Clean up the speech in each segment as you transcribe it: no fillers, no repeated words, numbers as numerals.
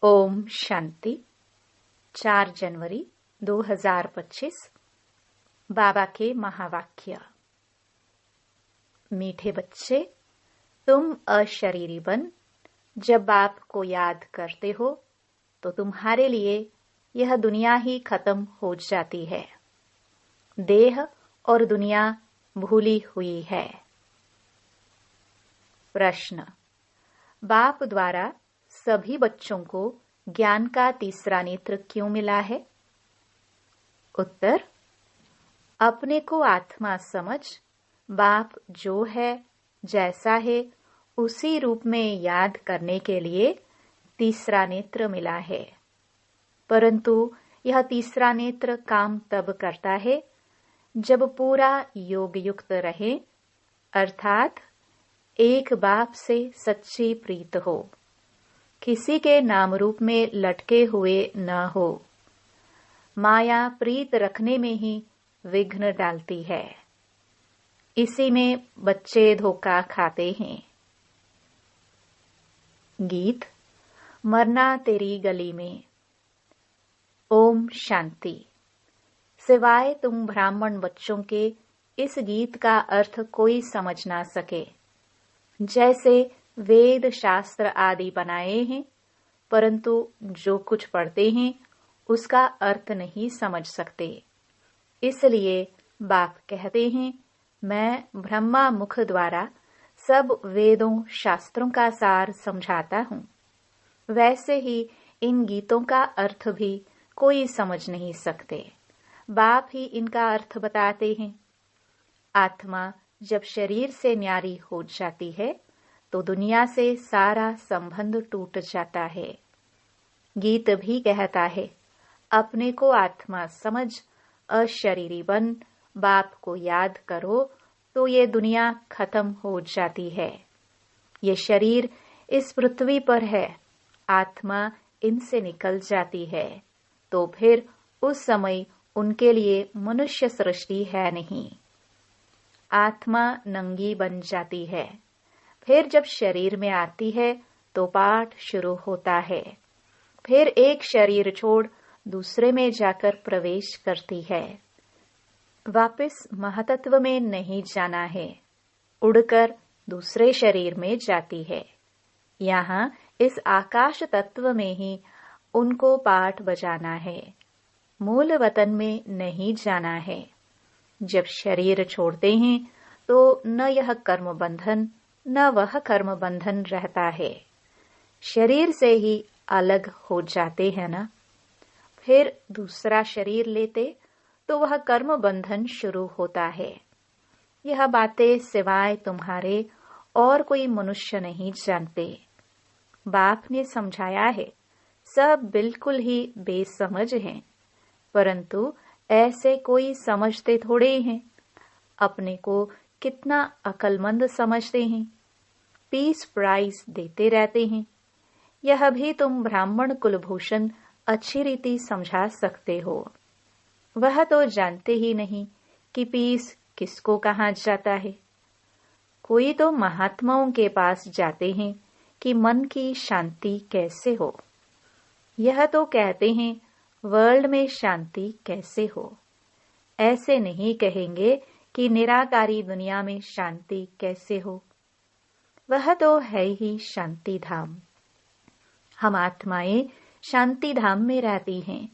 ओम शांति। 4 जनवरी 2025। बाबा के महावाक्य। मीठे बच्चे, तुम अशरीरी बन जब बाप को याद करते हो तो तुम्हारे लिए यह दुनिया ही खत्म हो जाती है। देह और दुनिया भूली हुई है। प्रश्न। बाप द्वारा सभी बच्चों को ज्ञान का तीसरा नेत्र क्यों मिला है? उत्तर। अपने को आत्मा समझ बाप जो है, जैसा है, उसी रूप में याद करने के लिए तीसरा नेत्र मिला है। परंतु यह तीसरा नेत्र काम तब करता है जब पूरा योग युक्त रहे, अर्थात एक बाप से सच्ची प्रीत हो, किसी के नाम रूप में लटके हुए न हो। माया प्रीत रखने में ही विघ्न डालती है। इसी में बच्चे धोखा खाते हैं। गीत। मरना तेरी गली में। ओम शांति। सिवाय तुम ब्राह्मण बच्चों के इस गीत का अर्थ कोई समझ ना सके। जैसे वेद शास्त्र आदि बनाए हैं, परंतु जो कुछ पढ़ते हैं उसका अर्थ नहीं समझ सकते। इसलिए बाप कहते हैं, मैं ब्रह्मा मुख द्वारा सब वेदों शास्त्रों का सार समझाता हूँ। वैसे ही इन गीतों का अर्थ भी कोई समझ नहीं सकते। बाप ही इनका अर्थ बताते हैं। आत्मा जब शरीर से न्यारी हो जाती है तो दुनिया से सारा संबंध टूट जाता है। गीत भी कहता है, अपने को आत्मा समझ अशरीरी बन बाप को याद करो तो ये दुनिया खत्म हो जाती है। ये शरीर इस पृथ्वी पर है, आत्मा इनसे निकल जाती है तो फिर उस समय उनके लिए मनुष्य सृष्टि है नहीं। आत्मा नंगी बन जाती है। फिर जब शरीर में आती है तो पाठ शुरू होता है। फिर एक शरीर छोड़ दूसरे में जाकर प्रवेश करती है। वापस महतत्व में नहीं जाना है, उड़कर दूसरे शरीर में जाती है। यहाँ इस आकाश तत्व में ही उनको पाठ बजाना है, मूल वतन में नहीं जाना है। जब शरीर छोड़ते हैं तो न यह कर्म बंधन न वह कर्म बंधन रहता है। शरीर से ही अलग हो जाते हैं ना। फिर दूसरा शरीर लेते तो वह कर्म बंधन शुरू होता है। यह बातें सिवाय तुम्हारे और कोई मनुष्य नहीं जानते। बाप ने समझाया है, सब बिल्कुल ही बेसमझ हैं, परंतु ऐसे कोई समझते थोड़े हैं। अपने को कितना अक्लमंद समझते हैं, पीस प्राइज देते रहते हैं। यह भी तुम ब्राह्मण कुलभूषण अच्छी रीति समझा सकते हो। वह तो जानते ही नहीं कि पीस किसको कहा जाता है। कोई तो महात्माओं के पास जाते हैं कि मन की शांति कैसे हो। यह तो कहते हैं वर्ल्ड में शांति कैसे हो। ऐसे नहीं कहेंगे कि निराकारी दुनिया में शांति कैसे हो। वह तो है ही शांति धाम। हम आत्माएं शांति धाम में रहती हैं,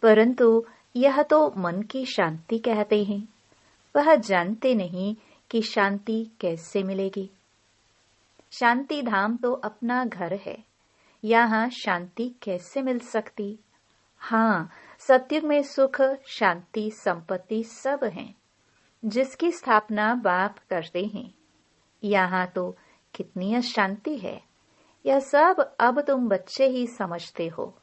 परंतु यह तो मन की शांति कहते हैं। वह जानते नहीं कि शांति कैसे मिलेगी। शांति धाम तो अपना घर है, यहाँ शांति कैसे मिल सकती। हाँ, सत्युग में सुख शांति संपत्ति सब हैं, जिसकी स्थापना बाप करते हैं। यहाँ तो कितनी अशांति है, यह सब अब तुम बच्चे ही समझते हो।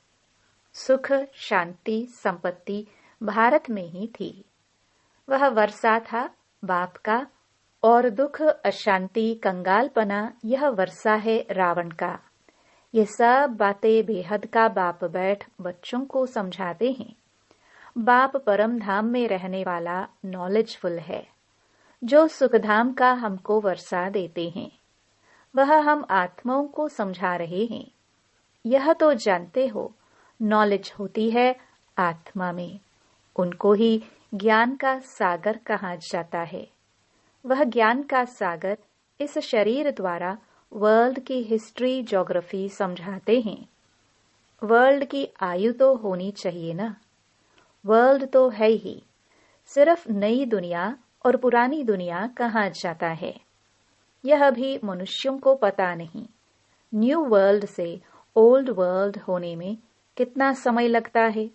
सुख शांति संपत्ति भारत में ही थी। वह वर्षा था बाप का, और दुख अशांति कंगालपना यह वर्षा है रावण का। ये सब बातें बेहद का बाप बैठ बच्चों को समझाते हैं। बाप परम धाम में रहने वाला नॉलेजफुल है, जो सुखधाम का हमको वर्षा देते हैं। वह हम आत्माओं को समझा रहे हैं। यह तो जानते हो, नॉलेज होती है आत्मा में। उनको ही ज्ञान का सागर कहा जाता है। वह ज्ञान का सागर इस शरीर द्वारा वर्ल्ड की हिस्ट्री, ज्योग्राफी समझाते हैं। वर्ल्ड की आयु तो होनी चाहिए ना। वर्ल्ड तो है ही, सिर्फ नई दुनिया और पुरानी दुनिया कहा जाता है। यह भी मनुष्यों को पता नहीं। न्यू वर्ल्ड से ओल्ड वर्ल्ड होने में कितना समय लगता है।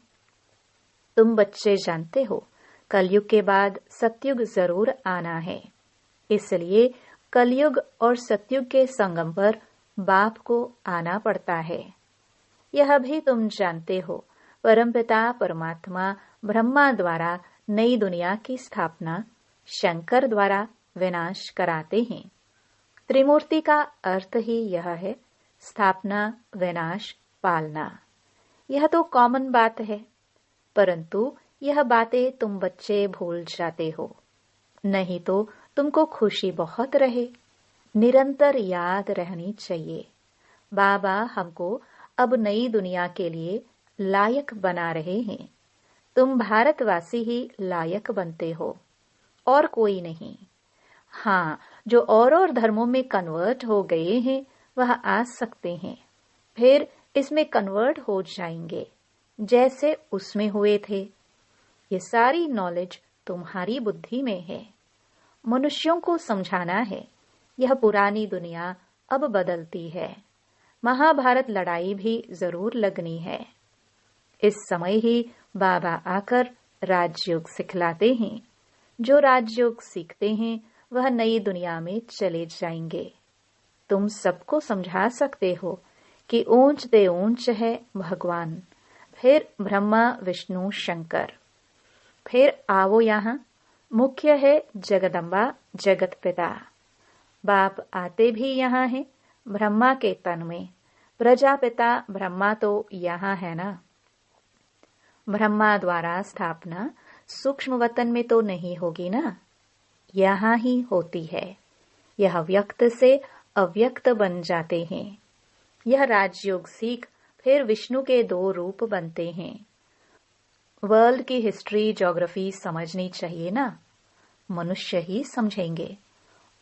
तुम बच्चे जानते हो, कलयुग के बाद सतयुग जरूर आना है। इसलिए कलयुग और सतयुग के संगम पर बाप को आना पड़ता है। यह भी तुम जानते हो, परमपिता परमात्मा ब्रह्मा द्वारा नई दुनिया की स्थापना, शंकर द्वारा विनाश कराते हैं। त्रिमूर्ति का अर्थ ही यह है, स्थापना, विनाश, पालना। यह तो कॉमन बात है, परंतु यह बातें तुम बच्चे भूल जाते हो। नहीं तो तुमको खुशी बहुत रहे, निरंतर याद रहनी चाहिए। बाबा हमको अब नई दुनिया के लिए लायक बना रहे हैं। तुम भारतवासी ही लायक बनते हो, और कोई नहीं। हाँ, जो और धर्मों में कन्वर्ट हो गए हैं वह आ सकते हैं, फिर इसमें कन्वर्ट हो जाएंगे जैसे उसमें हुए थे। ये सारी नॉलेज तुम्हारी बुद्धि में है। मनुष्यों को समझाना है, यह पुरानी दुनिया अब बदलती है। महाभारत लड़ाई भी जरूर लगनी है। इस समय ही बाबा आकर राजयोग सिखलाते हैं। जो राजयोग सीखते हैं वह नई दुनिया में चले जाएंगे। तुम सबको समझा सकते हो कि ऊंच से ऊंच है भगवान, फिर ब्रह्मा, विष्णु, शंकर, फिर आओ यहाँ मुख्य है जगदम्बा, जगत पिता। बाप आते भी यहाँ हैं, ब्रह्मा के तन में। प्रजापिता ब्रह्मा तो यहाँ है ना। ब्रह्मा द्वारा स्थापना सूक्ष्म वतन में तो नहीं होगी ना, यहाँ ही होती है। यह व्यक्त से अव्यक्त बन जाते हैं। यह राजयोग सीख फिर विष्णु के 2 रूप बनते हैं। वर्ल्ड की हिस्ट्री, ज्योग्राफी समझनी चाहिए ना। मनुष्य ही समझेंगे।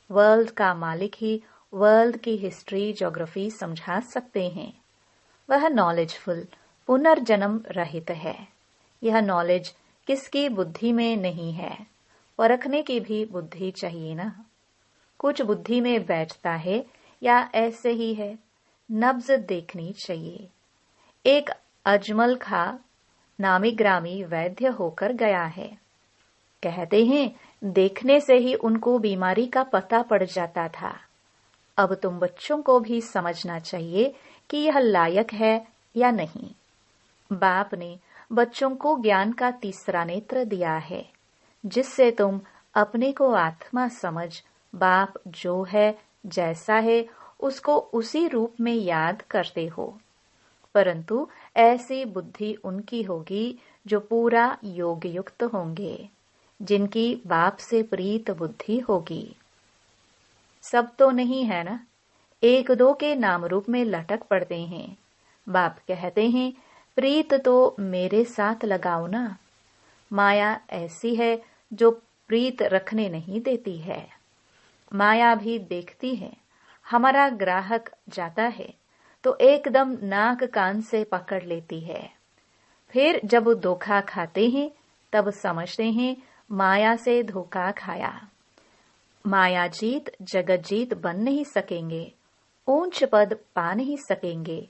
वर्ल्ड का मालिक ही वर्ल्ड की हिस्ट्री, ज्योग्राफी समझा सकते हैं। वह नॉलेजफुल, पुनर्जन्म रहित है। यह नॉलेज किसकी बुद्धि में नहीं है, परखने की भी बुद्धि चाहिए ना। कुछ बुद्धि में बैठता है या ऐसे ही है, नब्ज देखनी चाहिए। एक अजमल खां नामी ग्रामी वैद्य होकर गया है। कहते हैं देखने से ही उनको बीमारी का पता पड़ जाता था। अब तुम बच्चों को भी समझना चाहिए कि यह लायक है या नहीं। बाप ने बच्चों को ज्ञान का तीसरा नेत्र दिया है, जिससे तुम अपने को आत्मा समझ, बाप जो है, जैसा है, उसको उसी रूप में याद करते हो। परंतु ऐसी बुद्धि उनकी होगी जो पूरा योग युक्त होंगे, जिनकी बाप से प्रीत बुद्धि होगी। सब तो नहीं है ना, 1-2 के नाम रूप में लटक पड़ते हैं। बाप कहते हैं प्रीत तो मेरे साथ लगाओ ना। माया ऐसी है जो प्रीत रखने नहीं देती है। माया भी देखती है। हमारा ग्राहक जाता है तो एकदम नाक कान से पकड़ लेती है। फिर जब वो धोखा खाते हैं तब समझते हैं माया से धोखा खाया। माया जीत जगत जीत बन नहीं सकेंगे, ऊंच पद पा नहीं सकेंगे।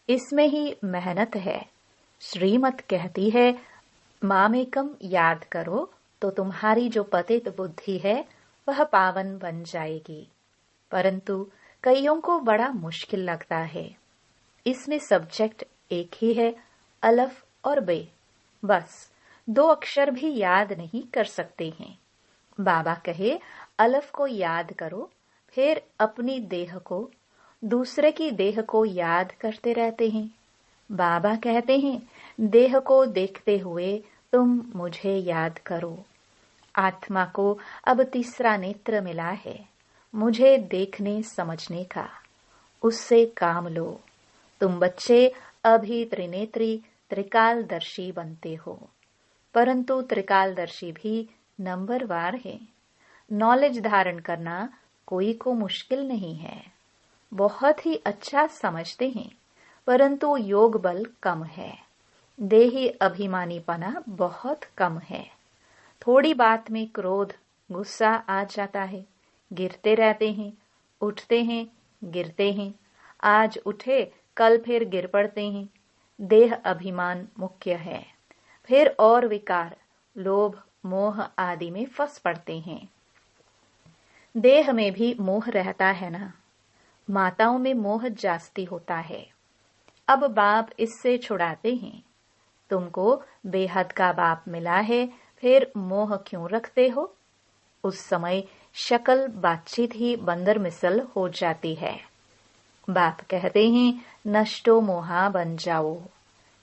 इसमें ही मेहनत है। श्रीमत कहती है मामेकम याद करो तो तुम्हारी जो पतित बुद्धि है वह पावन बन जाएगी। परंतु कईयों को बड़ा मुश्किल लगता है। इसमें सब्जेक्ट एक ही है, अलफ और बे। बस 2 अक्षर भी याद नहीं कर सकते हैं। बाबा कहे अलफ को याद करो, फिर अपनी देह को, दूसरे की देह को याद करते रहते हैं। बाबा कहते हैं देह को देखते हुए तुम मुझे याद करो। आत्मा को अब तीसरा नेत्र मिला है, मुझे देखने समझने का। उससे काम लो। तुम बच्चे अभी त्रिनेत्री त्रिकालदर्शी बनते हो, परंतु त्रिकालदर्शी भी नंबरवार है। नॉलेज धारण करना कोई को मुश्किल नहीं है, बहुत ही अच्छा समझते हैं, परंतु योग बल कम है। देही अभिमानीपना बहुत कम है। थोड़ी बात में क्रोध गुस्सा आ जाता है, गिरते रहते हैं, उठते हैं, गिरते हैं, आज उठे कल फिर गिर पड़ते हैं। देह अभिमान मुख्य है। फिर और विकार लोभ मोह आदि में फंस पड़ते हैं। देह में भी मोह रहता है ना, माताओं में मोह जास्ती होता है। अब बाप इससे छुड़ाते हैं। तुमको बेहद का बाप मिला है, फिर मोह क्यों रखते हो? उस समय शक्ल बातचीत ही बंदर मिसल हो जाती है। बाप कहते हैं, नष्टो मोहा बन जाओ,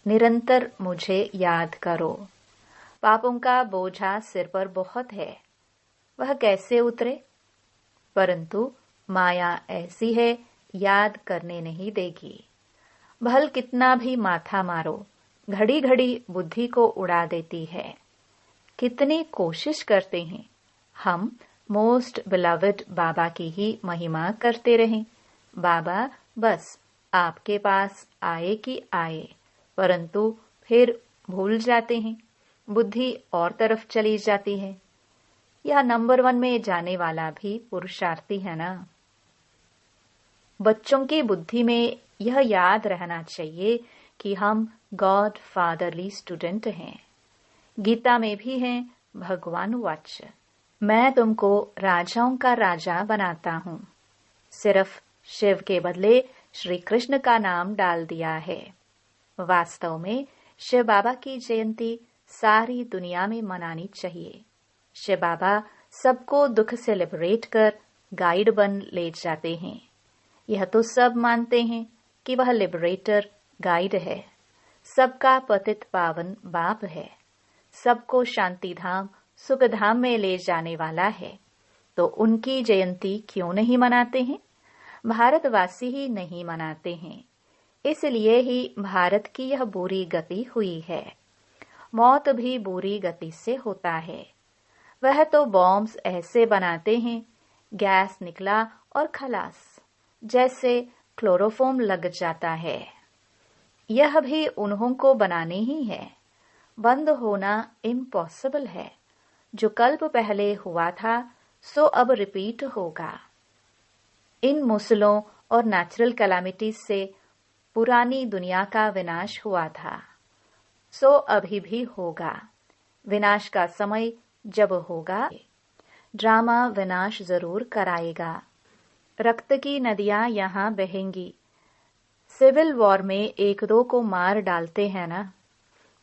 निरंतर मुझे याद करो। पापों का बोझा सिर पर बहुत है, वह कैसे उतरे? परंतु माया ऐसी है, याद करने नहीं देगी। भल कितना भी माथा मारो, घड़ी घड़ी बुद्धि को उड़ा देती है। कितनी कोशिश करते हैं हम मोस्ट बिलवड बाबा की ही महिमा करते रहें। बाबा बस आपके पास आए कि आए, परंतु फिर भूल जाते हैं, बुद्धि और तरफ चली जाती है। यह नंबर 1 में जाने वाला भी पुरुषार्थी है ना। बच्चों की बुद्धि में यह याद रहना चाहिए कि हम गॉड फादरली स्टूडेंट हैं। गीता में भी है भगवान वाच्य, मैं तुमको राजाओं का राजा बनाता हूँ। सिर्फ शिव के बदले श्री कृष्ण का नाम डाल दिया है। वास्तव में शिव बाबा की जयंती सारी दुनिया में मनानी चाहिए। शिव बाबा सबको दुख से लिबरेट कर गाइड बन ले जाते हैं। यह तो सब मानते हैं कि वह लिबरेटर गाइड है, सबका पतित पावन बाप है, सबको शांति धाम सुख धाम में ले जाने वाला है। तो उनकी जयंती क्यों नहीं मनाते हैं? भारतवासी ही नहीं मनाते हैं, इसलिए ही भारत की यह बुरी गति हुई है। मौत भी बुरी गति से होता है। वह तो बॉम्ब्स ऐसे बनाते हैं, गैस निकला और खलास, जैसे क्लोरोफॉर्म लग जाता है। यह भी उन्हों को बनाने ही है। बंद होना इम्पॉसिबल है। जो कल्प पहले हुआ था सो अब रिपीट होगा। इन मुसलों और नेचुरल कैलामिटीज से पुरानी दुनिया का विनाश हुआ था, सो अभी भी होगा। विनाश का समय जब होगा, ड्रामा विनाश जरूर कराएगा। रक्त की नदियां यहाँ बहेंगी। सिविल वॉर में एक दो को मार डालते हैं ना।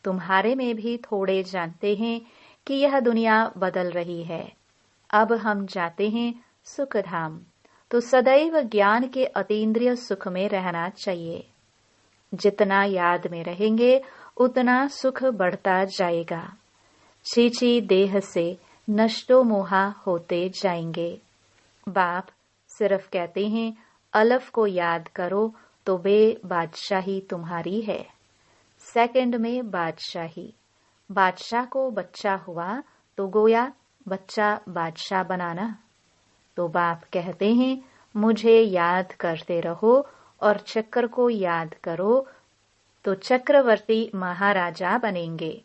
तुम्हारे में भी थोड़े जानते हैं कि यह दुनिया बदल रही है। अब हम जाते हैं सुख धाम, तो सदैव ज्ञान के अतीन्द्रिय सुख में रहना चाहिए। जितना याद में रहेंगे उतना सुख बढ़ता जाएगा। छीछी देह से नष्टो मोहा होते जाएंगे। बाप सिर्फ कहते हैं अलफ को याद करो तो बे बादशाही तुम्हारी है। सेकंड में बादशाही। बादशाह को बच्चा हुआ तो गोया बच्चा बादशाह बनाना। तो बाप कहते हैं मुझे याद करते रहो और चक्र को याद करो तो चक्रवर्ती महाराजा बनेंगे।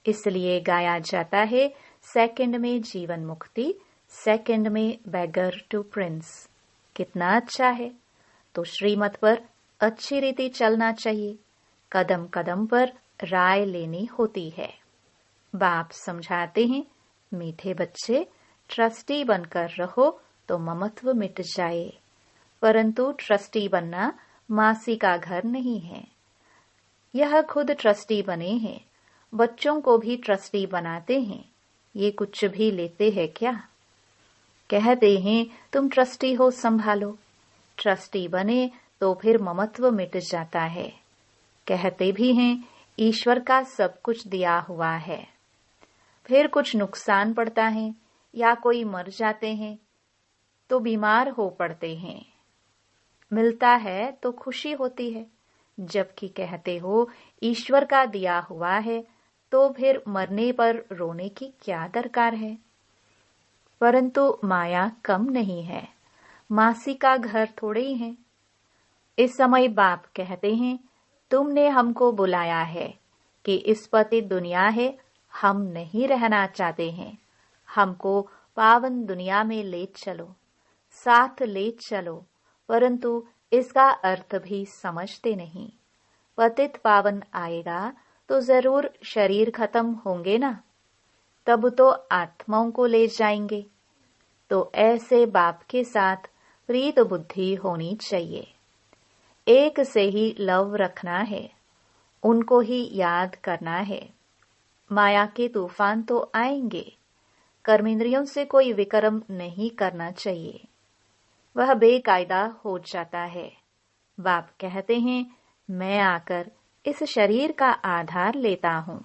इसलिए गाया जाता है सेकंड में जीवन मुक्ति, सेकंड में बेगर टू प्रिंस। कितना अच्छा है। तो श्रीमत पर अच्छी रीति चलना चाहिए। कदम कदम पर राय लेनी होती है। बाप समझाते हैं मीठे बच्चे, ट्रस्टी बनकर रहो तो ममत्व मिट जाए। परंतु ट्रस्टी बनना मासी का घर नहीं है। यह खुद ट्रस्टी बने हैं, बच्चों को भी ट्रस्टी बनाते हैं। ये कुछ भी लेते हैं क्या? कहते हैं तुम ट्रस्टी हो, संभालो। ट्रस्टी बने तो फिर ममत्व मिट जाता है। कहते भी हैं ईश्वर का सब कुछ दिया हुआ है। फिर कुछ नुकसान पड़ता है या कोई मर जाते हैं तो बीमार हो पड़ते हैं। मिलता है तो खुशी होती है, जबकि कहते हो ईश्वर का दिया हुआ है, तो फिर मरने पर रोने की क्या दरकार है। परंतु माया कम नहीं है, मासी का घर थोड़े ही है। इस समय बाप कहते हैं, तुमने हमको बुलाया है कि इस पतित दुनिया है, हम नहीं रहना चाहते हैं, हमको पावन दुनिया में ले चलो, साथ ले चलो। परंतु इसका अर्थ भी समझते नहीं। पतित पावन आएगा तो जरूर शरीर खत्म होंगे ना, तब तो आत्माओं को ले जाएंगे। तो ऐसे बाप के साथ प्रीत बुद्धि होनी चाहिए। एक से ही लव रखना है, उनको ही याद करना है। माया के तूफान तो आएंगे, कर्मेंद्रियों से कोई विक्रम नहीं करना चाहिए, वह बेकायदा हो जाता है। बाप कहते हैं, मैं आकर इस शरीर का आधार लेता हूँ,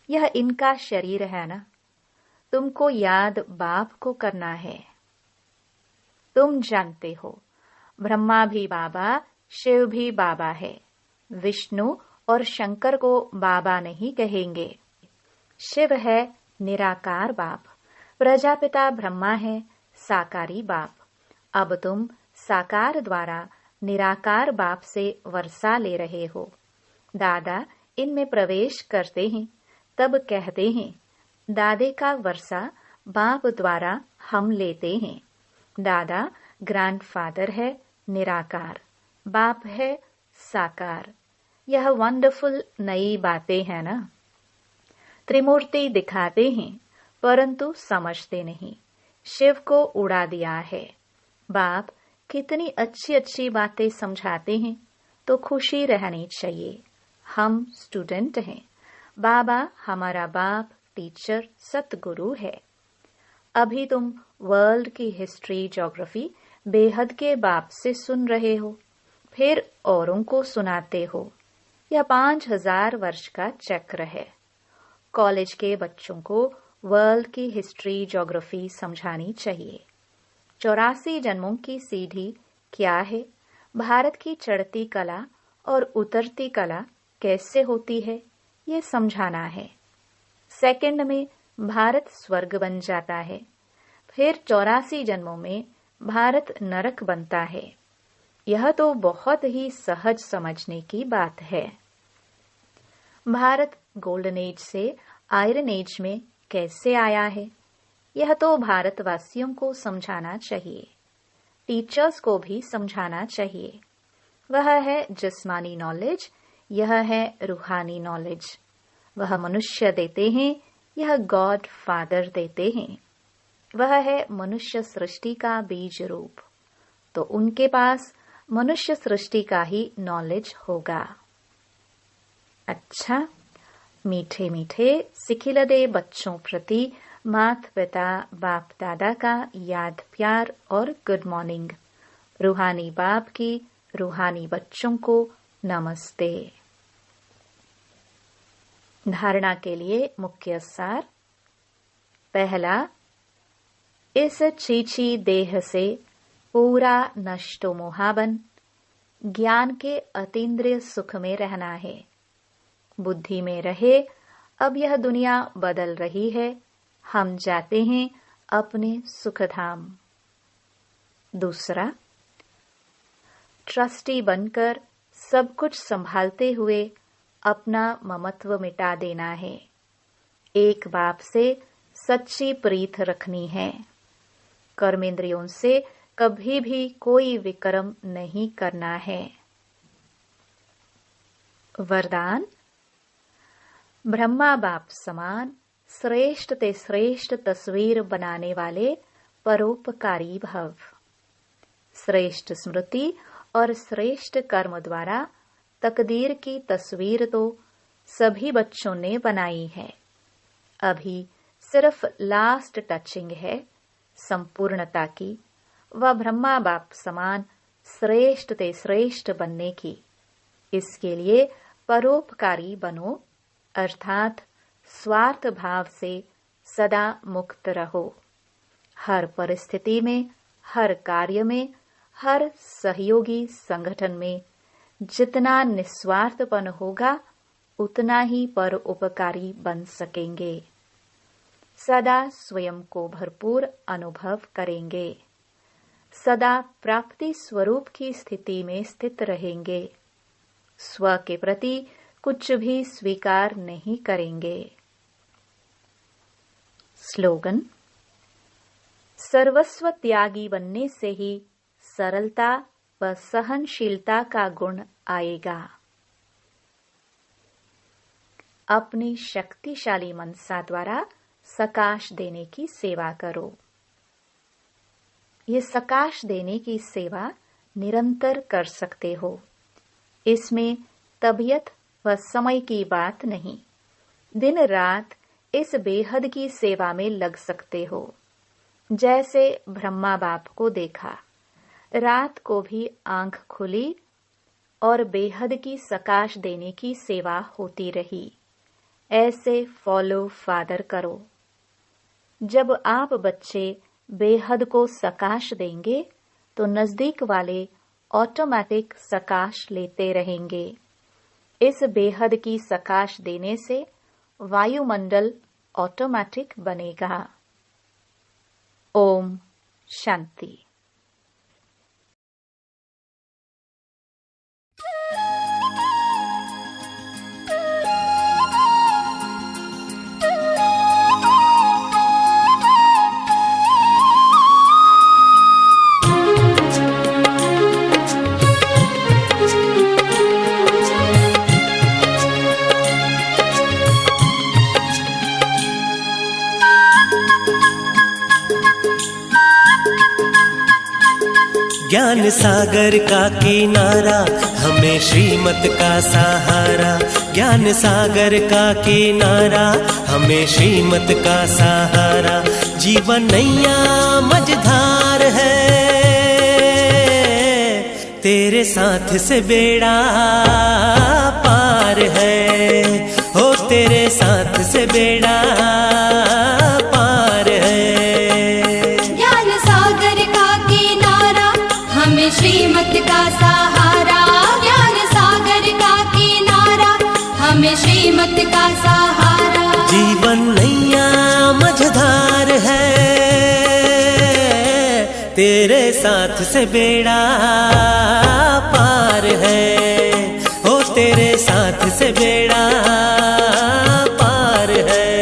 यह इनका शरीर है ना, तुमको याद बाप को करना है। तुम जानते हो ब्रह्मा भी बाबा, शिव भी बाबा है। विष्णु और शंकर को बाबा नहीं कहेंगे। शिव है निराकार बाप, प्रजापिता ब्रह्मा है साकारी बाप। अब तुम साकार द्वारा निराकार बाप से वर्षा ले रहे हो। दादा इनमें प्रवेश करते हैं, तब कहते हैं, दादे का वर्षा बाप द्वारा हम लेते हैं। दादा ग्रैंडफादर है निराकार, बाप है साकार। यह वंडरफुल नई बातें हैं ना। त्रिमूर्ति दिखाते हैं, परंतु समझते नहीं। शिव को उड़ा दिया है। बाप कितनी अच्छी अच्छी बातें समझाते हैं, तो खुशी रहनी चाहिए। हम स्टूडेंट हैं, बाबा हमारा बाप, टीचर, सतगुरु है। अभी तुम वर्ल्ड की हिस्ट्री, ज्योग्राफी बेहद के बाप से सुन रहे हो, फिर औरों को सुनाते हो। यह 5000 वर्ष का चक्र है। कॉलेज के बच्चों को वर्ल्ड की हिस्ट्री, ज्योग्राफी समझानी चाहिए। 84 जन्मों की सीढ़ी क्या है, भारत की चढ़ती कला और उतरती कला कैसे होती है, ये समझाना है। सेकंड में भारत स्वर्ग बन जाता है, फिर 84 जन्मों में भारत नरक बनता है। यह तो बहुत ही सहज समझने की बात है। भारत गोल्डन एज से आयरन एज में कैसे आया है, यह तो भारतवासियों को समझाना चाहिए, टीचर्स को भी समझाना चाहिए। वह है जिस्मानी नॉलेज, यह है रूहानी नॉलेज। वह मनुष्य देते हैं, यह गॉड फादर देते हैं। वह है मनुष्य सृष्टि का बीज रूप, तो उनके पास मनुष्य सृष्टि का ही नॉलेज होगा। अच्छा, मीठे मीठे सिखिलदे बच्चों प्रति माता पिता बाप दादा का याद प्यार और गुड मॉर्निंग। रूहानी बाप की रूहानी बच्चों को नमस्ते। धारणा के लिए मुख्य सार। पहला, इस छीछी देह से पूरा नष्टो मोहाबन ज्ञान के अतीन्द्रिय सुख में रहना है। बुद्धि में रहे, अब यह दुनिया बदल रही है, हम जाते हैं अपने सुखधाम। दूसरा, ट्रस्टी बनकर सब कुछ संभालते हुए अपना ममत्व मिटा देना है। एक बाप से सच्ची प्रीत रखनी है। कर्मेंद्रियों से कभी भी कोई विक्रम नहीं करना है। वरदान। ब्रह्मा बाप समान श्रेष्ठ ते श्रेष्ठ तस्वीर बनाने वाले परोपकारी भव। श्रेष्ठ स्मृति और श्रेष्ठ कर्म द्वारा तकदीर की तस्वीर तो सभी बच्चों ने बनाई है। अभी सिर्फ लास्ट टचिंग है संपूर्णता की, व ब्रह्मा बाप समान श्रेष्ठ ते श्रेष्ठ बनने की। इसके लिए परोपकारी बनो, अर्थात स्वार्थ भाव से सदा मुक्त रहो। हर परिस्थिति में, हर कार्य में, हर सहयोगी संगठन में जितना निस्वार्थपन होगा उतना ही परोपकारी बन सकेंगे। सदा स्वयं को भरपूर अनुभव करेंगे। सदा प्राप्ति स्वरूप की स्थिति में स्थित रहेंगे। स्व के प्रति कुछ भी स्वीकार नहीं करेंगे। स्लोगन: सर्वस्व त्यागी बनने से ही सरलता व सहनशीलता का गुण आएगा। अपनी शक्तिशाली मनसा द्वारा सकाश देने की सेवा करो। ये सकाश देने की सेवा निरंतर कर सकते हो। इसमें तबीयत व समय की बात नहीं। दिन रात इस बेहद की सेवा में लग सकते हो। जैसे ब्रह्मा बाप को देखा, रात को भी आंख खुली और बेहद की सकाश देने की सेवा होती रही। ऐसे फॉलो फादर करो। जब आप बच्चे बेहद को सकाश देंगे तो नजदीक वाले ऑटोमेटिक सकाश लेते रहेंगे। इस बेहद की सकाश देने से वायुमंडल ऑटोमेटिक बनेगा। ओम शांति। ज्ञान सागर का किनारा, हमें श्रीमत का सहारा। ज्ञान सागर का किनारा, हमें श्रीमत का सहारा। जीवन नैया मझधार है, तेरे साथ से बेड़ा पार है। हो तेरे साथ से बेड़ा पार है। श्रीमत का सहारा, ज्ञान सागर का किनारा, हमें श्रीमत का सहारा। जीवन नैया मझधार है, तेरे साथ से बेड़ा पार है। हो तेरे साथ से बेड़ा पार है।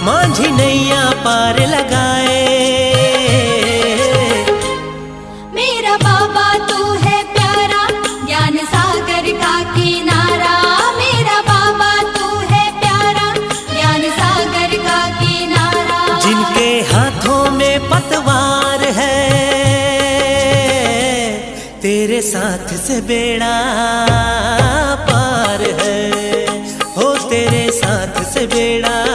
माझी नैया पार लगाए। मेरा बाबा तू है प्यारा, ज्ञान सागर का किनारा। मेरा बाबा तू है प्यारा, ज्ञान सागर का किनारा। जिनके हाथों में पतवार है, तेरे साथ से बेड़ा पार है। हो तेरे साथ से बेड़ा